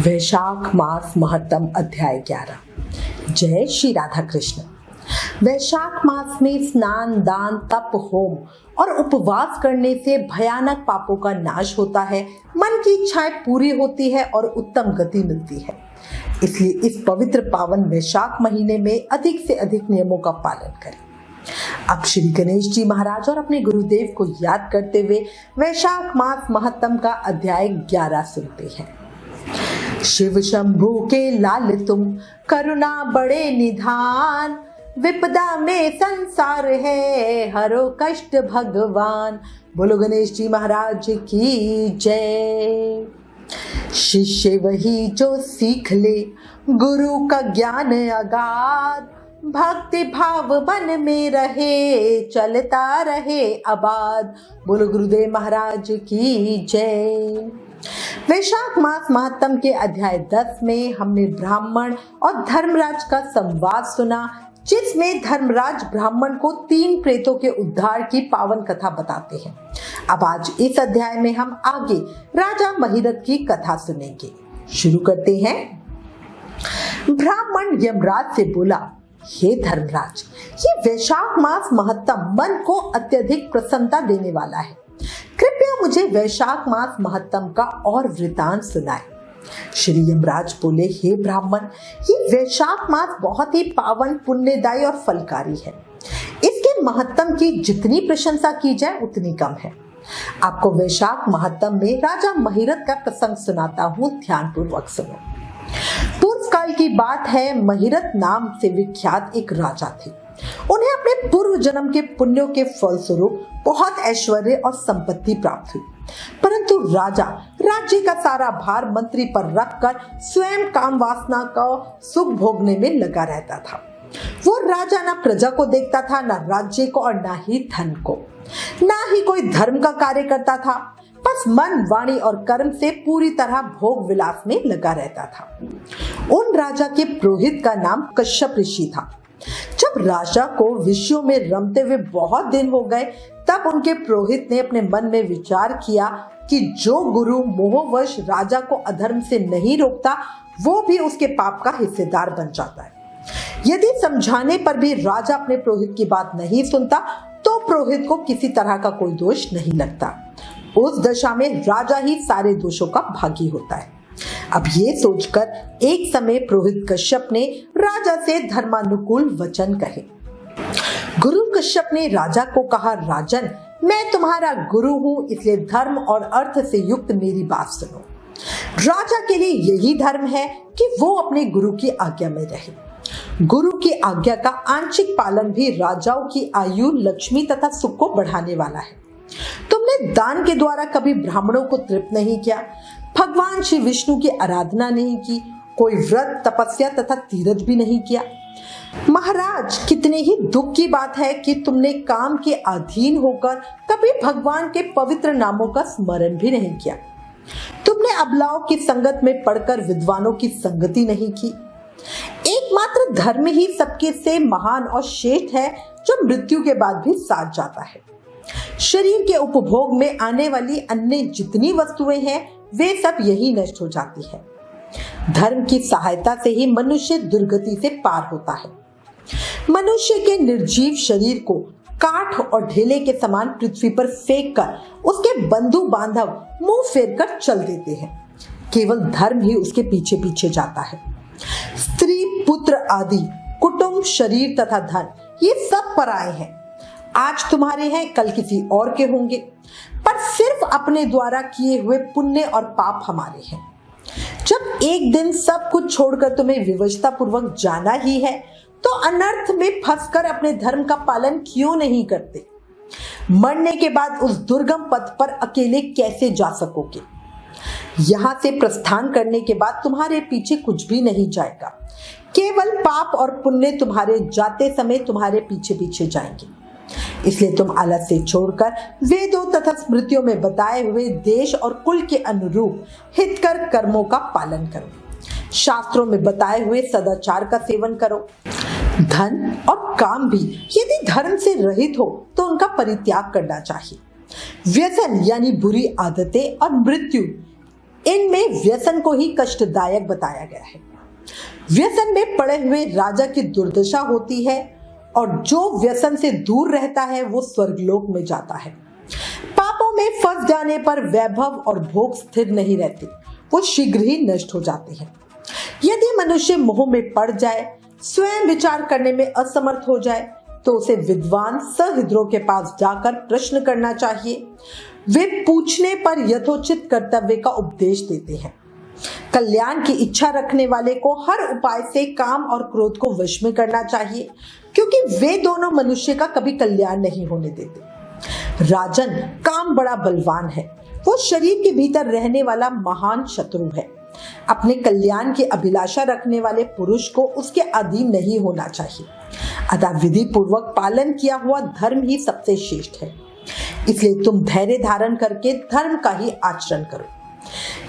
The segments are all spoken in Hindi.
वैशाख मास महत्तम अध्याय 11। जय श्री राधा कृष्ण। वैशाख मास में स्नान, दान, तप, होम और उपवास करने से भयानक पापों का नाश होता है, मन की इच्छाएं पूरी होती है और उत्तम गति मिलती है। इसलिए इस पवित्र पावन वैशाख महीने में अधिक से अधिक नियमों का पालन करें। अब श्री गणेश जी महाराज और अपने गुरुदेव को याद करते हुए वैशाख मास महत्तम का अध्याय 11 सुनते हैं। शिव शंभु के लाल तुम, करुणा बड़े निधान, विपदा में संसार है, हरो कष्ट भगवान। बोलो गणेश जी महाराज की जय। शिष्य वही जो सीख ले, गुरु का ज्ञान अगाध, भक्ति भाव मन में रहे, चलता रहे आबाद। बोलो गुरुदेव महाराज की जय। वैशाख मास महत्तम के अध्याय 10 में हमने ब्राह्मण और धर्मराज का संवाद सुना, जिसमें धर्मराज ब्राह्मण को 3 प्रेतों के उद्धार की पावन कथा बताते हैं। अब आज इस अध्याय में हम आगे राजा महिरथ की कथा सुनेंगे। शुरू करते हैं। ब्राह्मण यमराज से बोला, हे धर्मराज, ये वैशाख मास महत्तम मन को अत्यधिक प्रसन्नता देने वाला है। कृपया मुझे वैशाख मास महत्तम का और वृतांत सुनाए। श्री यमराज बोले, हे ब्राह्मण, ये वैशाख मास बहुत ही पावन, पुण्यदायी और फलकारी है। इसके महत्तम की जितनी प्रशंसा की जाए उतनी कम है। आपको वैशाख महत्तम में राजा महिरथ का प्रसंग सुनाता हूँ, ध्यानपूर्वक सुनो। पूर्व काल की बात है, महिरथ नाम से विख्यात एक राजा थे। उन्हें अपने पूर्व जन्म के पुण्यों के फलस्वरूप बहुत ऐश्वर्य और संपत्ति प्राप्त हुई, परंतु राजा राज्य का सारा भार मंत्री पर रखकर स्वयं काम वासना का सुख भोगने में लगा रहता था। वो राजा ना प्रजा को देखता था, ना राज्य को और ना ही धन को, ना ही कोई धर्म का कार्य करता था। बस मन, वाणी और कर्म से पूरी तरह भोग विलास में लगा रहता था। उन राजा के पुरोहित का नाम कश्यप ऋषि था। जब राजा को विषयों में रमते हुए बहुत दिन हो गए, तब उनके पुरोहित ने अपने मन में विचार किया कि जो गुरु मोहवश राजा को अधर्म से नहीं रोकता, वो भी उसके पाप का हिस्सेदार बन जाता है। यदि समझाने पर भी राजा अपने पुरोहित की बात नहीं सुनता, तो पुरोहित को किसी तरह का कोई दोष नहीं लगता। उस दशा में राजा ही सारे दोषों का भागी होता है। अब ये सोचकर एक समय पुरोहित कश्यप ने राजा से धर्मानुकूल वचन कहे। गुरु कश्यप ने राजा को कहा, राजन, मैं तुम्हारा गुरु हूँ, इसलिए धर्म और अर्थ से युक्त मेरी बात सुनो। राजा के लिए यही धर्म है कि वो अपने गुरु की आज्ञा में रहे। गुरु की आज्ञा का आंशिक पालन भी राजाओं की आयु, लक्ष्मी तथा सुख को बढ़ाने वाला है। तुमने दान के द्वारा कभी ब्राह्मणों को तृप्त नहीं किया, भगवान श्री विष्णु की आराधना नहीं की, कोई व्रत, तपस्या तथा तीर्थ भी नहीं किया। महाराज, कितने ही दुख की बात है कि तुमने काम के अधीन होकर कभी भगवान के पवित्र नामों का स्मरण भी नहीं किया। तुमने अबलाओं की संगत में पड़कर विद्वानों की संगति नहीं की। एकमात्र धर्म ही सबके से महान और श्रेष्ठ है, जो मृत्यु के बाद भी साथ जाता है। शरीर के उपभोग में आने वाली अन्य जितनी वस्तुएं हैं, वे सब यही नष्ट हो जाती है। धर्म की सहायता से ही मनुष्य दुर्गति से पार होता है। मनुष्य के निर्जीव शरीर को काठ और ढेले के समान पृथ्वी पर फेंक कर उसके बंधु बांधव मुंह फेर कर चल देते हैं। केवल धर्म ही उसके पीछे पीछे जाता है। स्त्री, पुत्र आदि, कुटुंब, शरीर तथा धन, ये सब पराये हैं। आज तुम्हारे हैं, कल किसी और के होंगे, पर सिर्फ अपने द्वारा किए हुए पुण्य और पाप हमारे हैं। जब एक दिन सब कुछ छोड़कर तुम्हें विवशता पूर्वक जाना ही है, तो अनर्थ में फंसकर अपने धर्म का पालन क्यों नहीं करते? मरने के बाद उस दुर्गम पथ पर अकेले कैसे जा सकोगे? यहाँ से प्रस्थान करने के बाद तुम्हारे पीछे कुछ भी नहीं जाएगा। केवल पाप और पुण्य तुम्हारे जाते समय तुम्हारे पीछे पीछे जाएंगे। इसलिए तुम आलस से छोड़कर वेदों तथा स्मृतियों में बताए हुए देश और कुल के अनुरूप हितकर कर्मों का पालन करो। शास्त्रों में बताए हुए सदाचार का सेवन करो। धन और काम भी यदि धर्म से रहित हो तो उनका परित्याग करना चाहिए। व्यसन यानी बुरी आदतें और मृत्यु इनमें व्यसन को ही कष्टदायक बताया गया है। व्यसन में पड़े हुए राजा की दुर्दशा होती है और जो व्यसन से दूर रहता है वो स्वर्गलोक में जाता है। पापों में फंस जाने पर वैभव और भोग स्थिर नहीं रहते, वो शीघ्र ही नष्ट हो जाते हैं। यदि मनुष्य मोह में पड़ जाए, स्वयं विचार करने में असमर्थ हो जाए, तो उसे विद्वान सहृदयों के पास जाकर प्रश्न करना चाहिए। वे पूछने पर यथोचित कर्तव्य का उपदेश देते हैं। कल्याण की इच्छा रखने वाले को हर उपाय से काम और क्रोध को वश में करना चाहिए, क्योंकि वे दोनों मनुष्य का कभी कल्याण नहीं होने देते। राजन, काम बड़ा बलवान है, वो शरीर के भीतर रहने वाला महान शत्रु है। अपने कल्याण की अभिलाषा रखने वाले पुरुष को उसके अधीन नहीं होना चाहिए। अतः विधि पूर्वक पालन किया हुआ धर्म ही सबसे श्रेष्ठ है। इसलिए तुम धैर्य धारण करके धर्म का ही आचरण करो।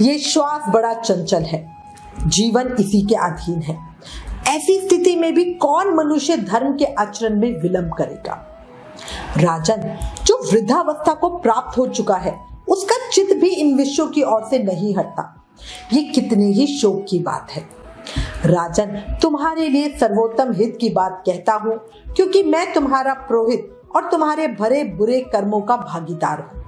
ये श्वास बड़ा चंचल है, जीवन इसी के अधीन है। ऐसी स्थिति में भी कौन मनुष्य धर्म के आचरण में विलंब करेगा। राजन, जो वृद्धावस्था को प्राप्त हो चुका है, उसका चित्त भी इन विषयों की ओर से नहीं हटता। ये कितनी ही शोक की बात है। राजन, तुम्हारे लिए सर्वोत्तम हित की बात कहता हूँ, क्योंकि मैं तुम्हारा पुरोहित और तुम्हारे भरे बुरे कर्मों का भागीदार हूँ।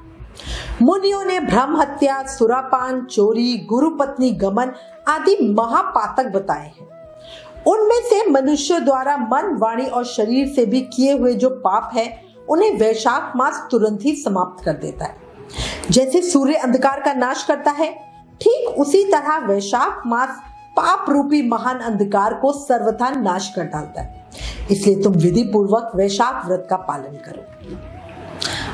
मुनियों ने ब्रह्म हत्या, सुरापान, चोरी, गुरु पत्नी गमन आदि महापातक बताए हैं। उनमें से मनुष्य द्वारा मन, वाणी और शरीर से भी किए हुए जो पाप है, उन्हें वैशाख मास तुरंत ही समाप्त कर देता है। जैसे सूर्य अंधकार का नाश करता है, ठीक उसी तरह वैशाख मास पाप रूपी महान अंधकार को सर्वथा नाश कर डालता है। इसलिए तुम विधि पूर्वक वैशाख व्रत का पालन करो।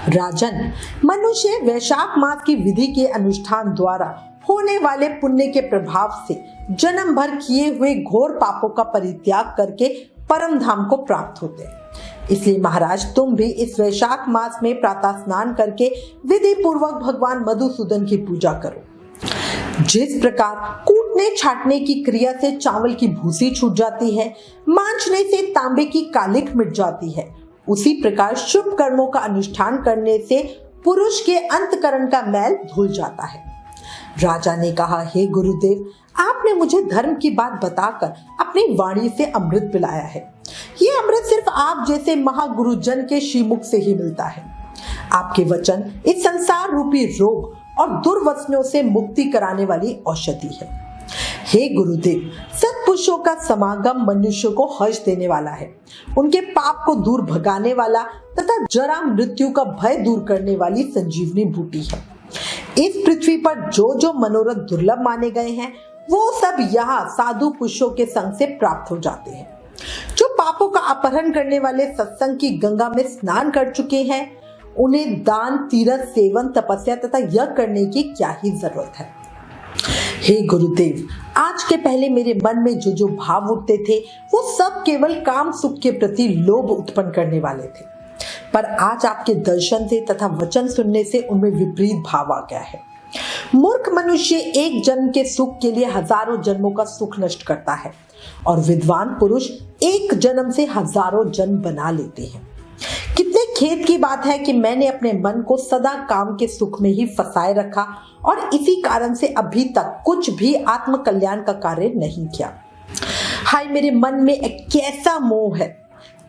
राजन, मनुष्य वैशाख मास की विधि के अनुष्ठान द्वारा होने वाले पुण्य के प्रभाव से जन्म भर किए हुए घोर पापों का परित्याग करके परम धाम को प्राप्त होते हैं। इसलिए महाराज, तुम भी इस वैशाख मास में प्रातः स्नान करके विधि पूर्वक भगवान मधुसूदन की पूजा करो। जिस प्रकार कूटने छाटने की क्रिया से चावल की भूसी छूट जाती है, मांझने से तांबे की कालिख मिट जाती है, उसी प्रकार शुभ कर्मों का अनुष्ठान करने से पुरुष के अंतकरण का मैल धुल जाता है। राजा ने कहा, हे गुरुदेव, आपने मुझे धर्म की बात बताकर अपनी वाणी से अमृत पिलाया है। ये अमृत सिर्फ आप जैसे महागुरुजन के श्रीमुख से ही मिलता है। आपके वचन इस संसार रूपी रोग और दुर्वसनों से मुक्ति कराने वाली औषधि है। हे गुरुदेव, सत्पुरुषों का समागम मनुष्य को हर्ष देने वाला है, उनके पाप को दूर भगाने वाला तथा जरा मृत्यु का भय दूर करने वाली संजीवनी बूटी है। इस पृथ्वी पर जो जो मनोरथ दुर्लभ माने गए हैं, वो सब यहाँ साधु पुरुषों के संग से प्राप्त हो जाते हैं। जो पापों का अपहरण करने वाले सत्संग की गंगा में स्नान कर चुके हैं, उन्हें दान, तीर्थ, सेवन, तपस्या तथा यज्ञ करने की क्या ही जरूरत है। हे गुरुदेव, आज के पहले मेरे मन में जो जो भाव उठते थे, वो सब केवल काम सुख के प्रति लोभ उत्पन्न करने वाले थे। पर आज आपके दर्शन से तथा वचन सुनने से उनमें विपरीत भाव आ गया है। मूर्ख मनुष्य एक जन्म के सुख के लिए हजारों जन्मों का सुख नष्ट करता है, और विद्वान पुरुष एक जन्म से हजारों जन्म बना लेते हैं। कितने खेद की बात है कि मैंने अपने मन को सदा काम के सुख में ही फंसाए रखा और इसी कारण से अभी तक कुछ भी आत्म कल्याण का कार्य नहीं किया। हाय, मेरे मन में एक कैसा मोह है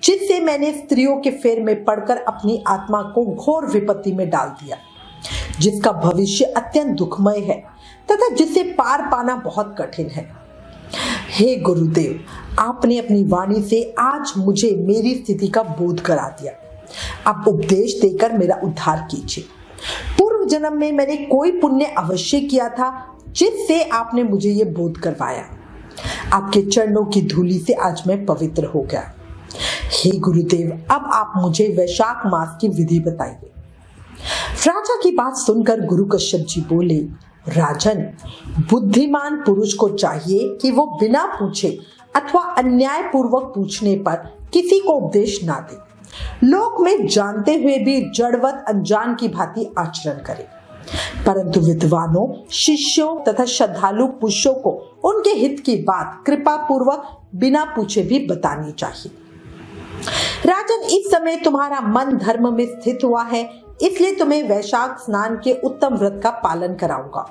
जिससे मैंने स्त्रियों के फेर में पड़कर अपनी आत्मा को घोर विपत्ति में डाल दिया, जिसका भविष्य अत्यंत दुखमय है तथा जिसे पार पाना बहुत कठिन है। हे गुरुदेव, आपने अपनी वाणी से आज मुझे मेरी स्थिति का बोध करा दिया। आप उपदेश देकर मेरा उद्धार कीजिए। पूर्व जन्म में मैंने कोई पुण्य अवश्य किया था जिससे आपने मुझे ये बोध करवाया। आपके चरणों की धूलि से आज मैं पवित्र हो गया। हे गुरुदेव, अब आप मुझे वैशाख मास की विधि बताइए। राजा की बात सुनकर गुरु कश्यप जी बोले, राजन, बुद्धिमान पुरुष को चाहिए कि वो बिना पूछे अथवा अन्याय पूर्वक पूछने पर किसी को उपदेश ना दे। लोक में जानते हुए भी जड़वत अनजान की भांति आचरण करे, परंतु विद्वानों, शिष्यों तथा श्रद्धालु पुरुषों को उनके हित की बात कृपा पूर्वक बिना पूछे भी बतानी चाहिए। राजन, इस समय तुम्हारा मन धर्म में स्थित हुआ है, इसलिए तुम्हें वैशाख स्नान के उत्तम व्रत का पालन कराऊंगा।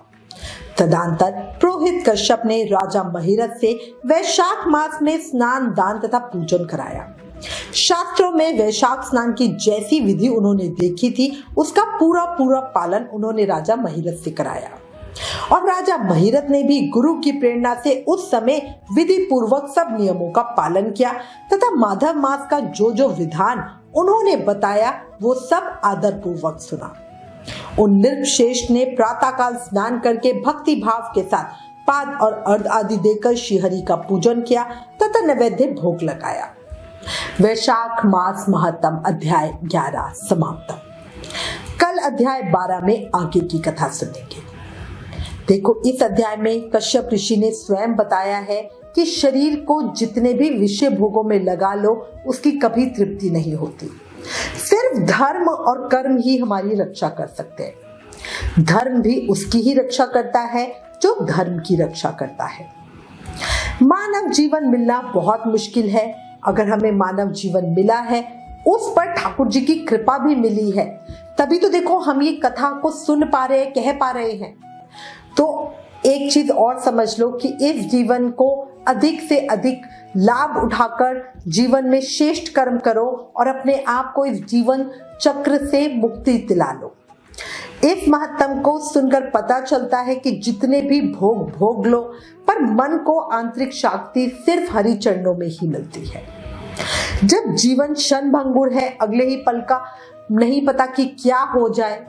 तदंतर पुरोहित कश्यप ने राजा महिरथ से वैशाख मास में स्नान, दान तथा पूजन कराया। शास्त्रों में वैशाख स्नान की जैसी विधि उन्होंने देखी थी, उसका पूरा पालन उन्होंने राजा महिरथ से कराया और राजा महिरथ ने भी गुरु की प्रेरणा से उस समय विधि पूर्वक सब नियमों का पालन किया तथा माधव मास का जो विधान उन्होंने बताया वो सब आदर पूर्वक सुना। उन नृपश्रेष्ठ ने प्रातःकाल स्नान करके भक्ति भाव के साथ पाद और अर्घ आदि देकर श्रीहरि का पूजन किया तथा नैवेद्य भोग लगाया। वैशाख मास महत्तम अध्याय 11 समाप्त। कल अध्याय 12 में आगे की कथा सुनेंगे। देखो, इस अध्याय में कश्यप ऋषि ने स्वयं बताया है कि शरीर को जितने भी विषय भोगों में लगा लो उसकी कभी तृप्ति नहीं होती। सिर्फ धर्म और कर्म ही हमारी रक्षा कर सकते हैं। धर्म भी उसकी ही रक्षा करता है जो धर्म की रक्षा करता है। मानव जीवन मिलना बहुत मुश्किल है। अगर हमें मानव जीवन मिला है, उस पर ठाकुर जी की कृपा भी मिली है, तभी तो देखो हम ये कथा को सुन पा रहे हैं, कह पा रहे हैं। तो एक चीज और समझ लो कि इस जीवन को अधिक से अधिक लाभ उठाकर जीवन में श्रेष्ठ कर्म करो और अपने आप को इस जीवन चक्र से मुक्ति दिला लो। इस महत्तम को सुनकर पता चलता है कि जितने भी भोग लो, पर मन को आंतरिक शांति सिर्फ हरि चरणों में ही मिलती है। जब जीवन क्षणभंगुर है, अगले ही पल का नहीं पता कि क्या हो जाए।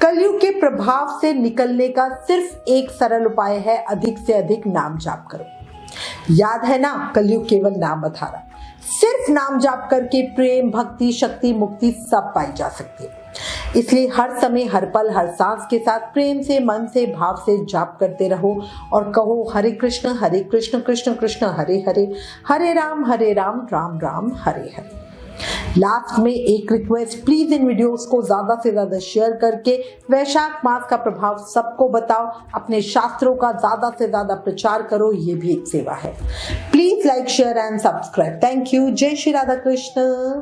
कलयुग के प्रभाव से निकलने का सिर्फ एक सरल उपाय है, अधिक से अधिक नाम जाप करो। याद है ना, कलयुग केवल नाम अधारा। सिर्फ नाम जाप करके प्रेम, भक्ति, शक्ति, मुक्ति सब पाई जा सकती है। इसलिए हर समय, हर पल, हर सांस के साथ प्रेम से, मन से, भाव से जाप करते रहो और कहो हरे कृष्ण कृष्ण कृष्ण हरे हरे, हरे राम राम राम हरे हरे। लास्ट में एक रिक्वेस्ट, प्लीज इन वीडियोस को ज्यादा से ज्यादा शेयर करके वैशाख मास का प्रभाव सबको बताओ। अपने शास्त्रों का ज्यादा से ज्यादा प्रचार करो, ये भी एक सेवा है। Please like, share and subscribe. Thank you. जय श्री राधा कृष्ण।